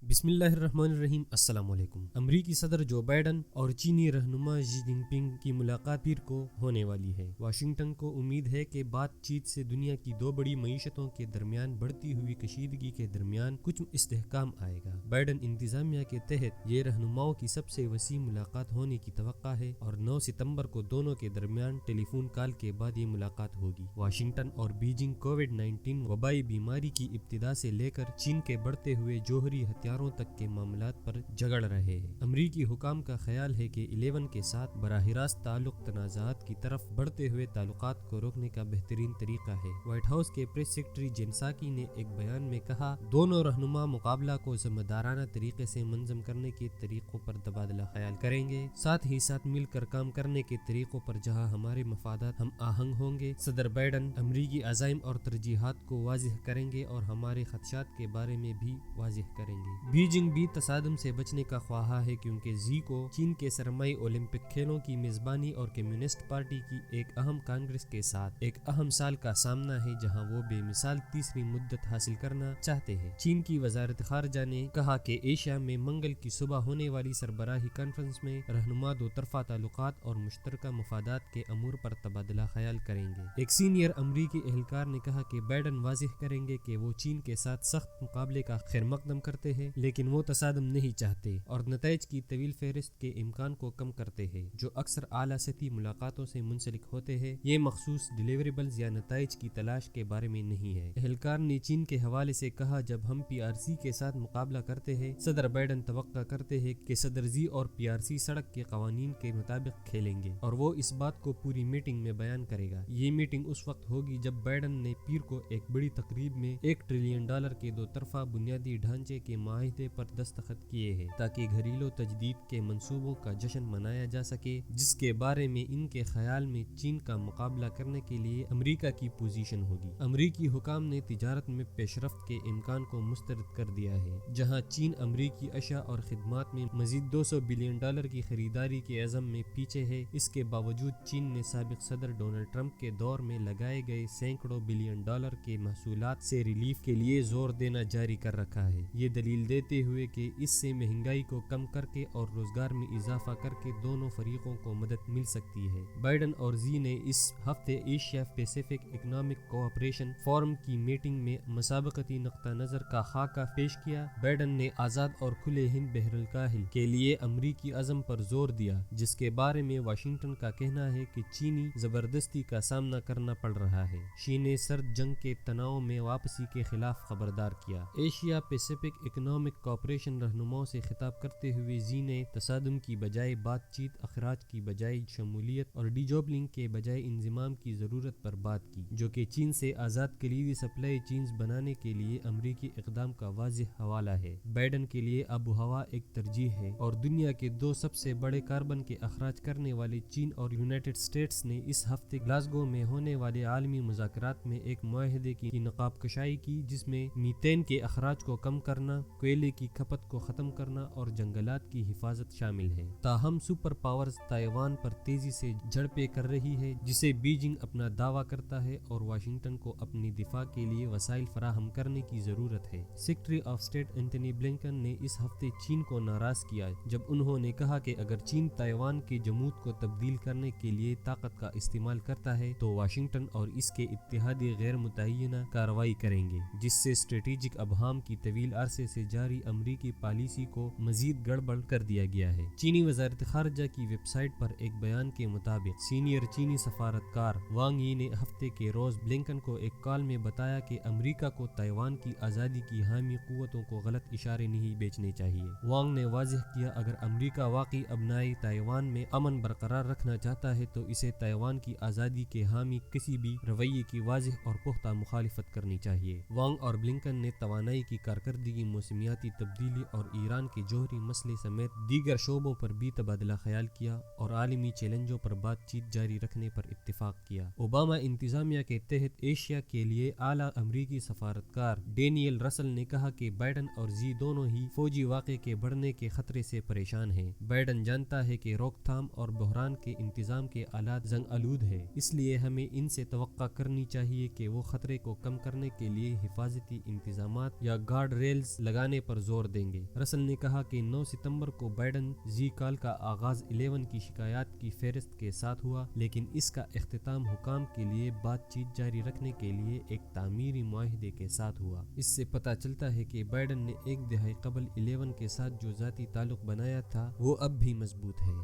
बिस्मिल्लाहिर्रहमानिर्रहीम। अस्सलाम वालेकुम। अमरीकी सदर जो बाइडन और चीनी रहनुमा शी जिनपिंग की मुलाकात पीर को होने वाली है। वाशिंगटन को उम्मीद है कि बातचीत से दुनिया की दो बड़ी मईशतों के दरमियान बढ़ती हुई कशीदगी के दरमियान कुछ इस्तेहकाम आएगा। बाइडन इंतजामिया के तहत ये रहनुमाओं की सबसे वसी मुलाकात होने की तवक्का है और 9 सितंबर को दोनों के दरमियान टेलीफोन कॉल के बाद ये मुलाकात होगी। वाशिंगटन और बीजिंग कोविड-19 वबाई बीमारी की इब्तिदा से लेकर चीन के बढ़ते हुए जोहरी हथियारों तक के मामलात पर झगड़ रहे हैं। अमरीकी हुकाम का ख्याल है कि 11 के साथ बराह रास्त ताल्लुक तनाज़ात की तरफ बढ़ते हुए ताल्लुकात को रोकने का बेहतरीन तरीका है। व्हाइट हाउस के प्रेस सेक्रेटरी जेन साकी ने एक बयान में कहा, दोनों रहनुमा मुकाबला को ज़िम्मेदाराना तरीके से मंजम करने के तरीकों पर तबादला ख्याल करेंगे, साथ ही साथ मिलकर काम करने के तरीकों पर जहां हमारे मफादात हम आहंग होंगे। सदर बाइडन अमरीकी अज़ाइम और तरजीहात को वाज़ेह करेंगे और हमारे खदशात के बारे में भी वाज़ेह करेंगे। बीजिंग भी तसादम से बचने का ख्वाहा है क्योंकि जी को चीन के सरमाई ओलंपिक खेलों की मेजबानी और कम्युनिस्ट पार्टी की एक अहम कांग्रेस के साथ एक अहम साल का सामना है जहां वो बेमिसाल तीसरी मुद्दत हासिल करना चाहते हैं। चीन की वजारत खारजा ने कहा कि एशिया में मंगल की सुबह होने वाली सरबराही कॉन्फ्रेंस में रहनुमा दो तरफा ताल्लुकात और मुश्तरका मफादात के अमूर पर तबादला ख्याल करेंगे। एक सीनियर अमरीकी एहलकार ने कहा कि बाइडन वाज़ेह करेंगे कि वो चीन के साथ सख्त मुकाबले का खैर मकदम करते हैं, लेकिन वो तसादम नहीं चाहते और नताइज की तवील फहरिस्त के इम्कान को कम करते हैं जो अक्सर आला सतही मुलाकातों से मुंसलिक होते हैं। ये मखसूस डिलीवरेबल्स या नताइज की तलाश के बारे में नहीं है। एहलकार ने चीन के हवाले से कहा, जब हम PRC के साथ मुकाबला करते हैं, सदर बाइडन तवक्का करते हैं कि सदर जी और PRC सड़क के कवानीन के मुताबिक खेलेंगे और वो इस बात को पूरी मीटिंग में बयान करेगा। ये मीटिंग उस वक्त होगी जब बाइडन ने पीर को एक बड़ी तकरीब में $1 ट्रिलियन के दो तरफा बुनियादी ढांचे के माहिदे पर दस्तखत किए हैं ताकि घरेलू तजदीद के मंसूबों का जश्न मनाया जा सके, जिसके बारे में इनके ख्याल में चीन का मुकाबला करने के लिए अमेरिका की पोजीशन होगी। अमरीकी हुकाम ने तिजारत में पेशरफ्त के इम्कान को मुस्तरद कर दिया है, जहां चीन अमरीकी अशा और खिदमात में मजीद $200 बिलियन की खरीदारी के अज़म में पीछे है। इसके बावजूद चीन ने साबिक सदर डोनाल्ड ट्रंप के दौर में लगाए गए सैकड़ों बिलियन डॉलर के महसूलात से रिलीफ के लिए जोर देना जारी कर रखा है। ये दलील देते हुए कि इससे महंगाई को कम करके और रोजगार में इजाफा करके दोनों फरीकों को मदद मिल सकती है। बाइडन और जी ने इस हफ्ते Asia Pacific economic cooperation forum की मीटिंग में मुसाबकती नुक्ता नजर का खाका पेश किया। बाइडन ने आज़ाद और खुले हिंद बहरुल के लिए अमरीकी अज़म पर जोर दिया, जिसके बारे में वाशिंगटन का कहना है कि चीनी जबरदस्ती का सामना करना पड़ रहा है। शी ने सर्द जंग के तनाव में वापसी के खिलाफ खबरदार किया। एशिया पैसिफिक इकोनॉमिक कोऑपरेशन रहनुमाओं से खिताब करते हुए जी ने तसादुम की बजाय बातचीत, अखराज की बजाय शमूलियत और डीजोबलिंग के बजाय इंज़िमाम की ज़रूरत पर बात की, जो कि चीन से आज़ाद कलीदी सप्लाई चेन्स बनाने के लिए अमरीकी इक़दाम का वाज़ेह हवाला है। बाइडन के लिए आबो हवा एक तरजीह है और दुनिया के दो सबसे बड़े कार्बन के अखराज करने वाले चीन और यूनाइटेड स्टेट्स ने इस हफ्ते ग्लासगो में होने वाले आलमी मुज़ाकरात में एक मुआहदे की नकाब कशाई की, जिसमें मीथेन के अखराज को कम करना, कोयले की खपत को ख़त्म करना और जंगलात की हिफाजत शामिल है। ताहम सुपर पावर्स ताइवान पर तेजी से झड़पें कर रही है, जिसे बीजिंग अपना दावा करता है और वाशिंगटन को अपनी दिफा के लिए वसाइल फराहम करने की ज़रूरत है। Secretary of state Anthony Blinken ने इस हफ्ते चीन को नाराज़ किया जब उन्होंने कहा कि अगर चीन ताइवान के जमूद को तब्दील करने के लिए ताकत का इस्तेमाल करता है तो वाशिंगटन और इसके इत्तेहादी गैर मुतय्यना कार्रवाई करेंगे, जिससे स्ट्रेटेजिक अबहाम की तवील अरसे से जारी अमरीकी पॉलिसी को मजीद गड़बड़ कर दिया गया है। चीनी वजारत खारजा की वेबसाइट पर एक बयान के मुताबिक सीनियर चीनी सफारतकार वांग यी ने हफ्ते के रोज ब्लिंकन को एक कॉल में बताया कि अमरीका को ताइवान की आज़ादी की हामी कुव्वतों को गलत इशारे नहीं बेचने चाहिए। वांग ने वाज़ेह किया, अगर अमरीका वाकई अपनाई ताइवान में अमन बरकरार रखना चाहता है तो इसे ताइवान की आज़ादी के हामी किसी भी रवैये की वाज़ेह और पुख्ता मुखालिफत करनी चाहिए। वांग और ब्लिंकन ने तवानाई की कारकर्दगी, मौसमियाती तब्दीली और ईरान के जोहरी मसले समेत दीगर शोबों पर भी तबादला ख्याल किया और आलमी चैलेंजों पर बातचीत जारी रखने पर इत्तिफाक किया। ओबामा इंतजामिया के तहत एशिया के लिए आला अमरीकी सफारतकार डेनियल रसल ने कहा कि बाइडन और जी दोनों ही फौजी वाक़े के बढ़ने के खतरे से परेशान हैं। बाइडन जानता है कि रोकथाम और बहरान के इंतजाम के आलात जंग आलूद है, इसलिए हमें इनसे तवक्का करनी चाहिए कि वो खतरे को कम करने के लिए हिफाजती इंतजामात या गार्ड रेल्स लगाने बढ़ाने पर जोर देंगे। रसल ने कहा कि 9 सितंबर को बाइडन जी कॉल का आगाज 11 की शिकायत की फहरिस्त के साथ हुआ, लेकिन इसका इख्तिताम हुकाम के लिए बातचीत जारी रखने के लिए एक तामीरी मुआहदे के साथ हुआ। इससे पता चलता है कि बाइडन ने एक दहाई कबल 11 के साथ जो ज़ाती ताल्लुक बनाया था वो अब भी मजबूत है।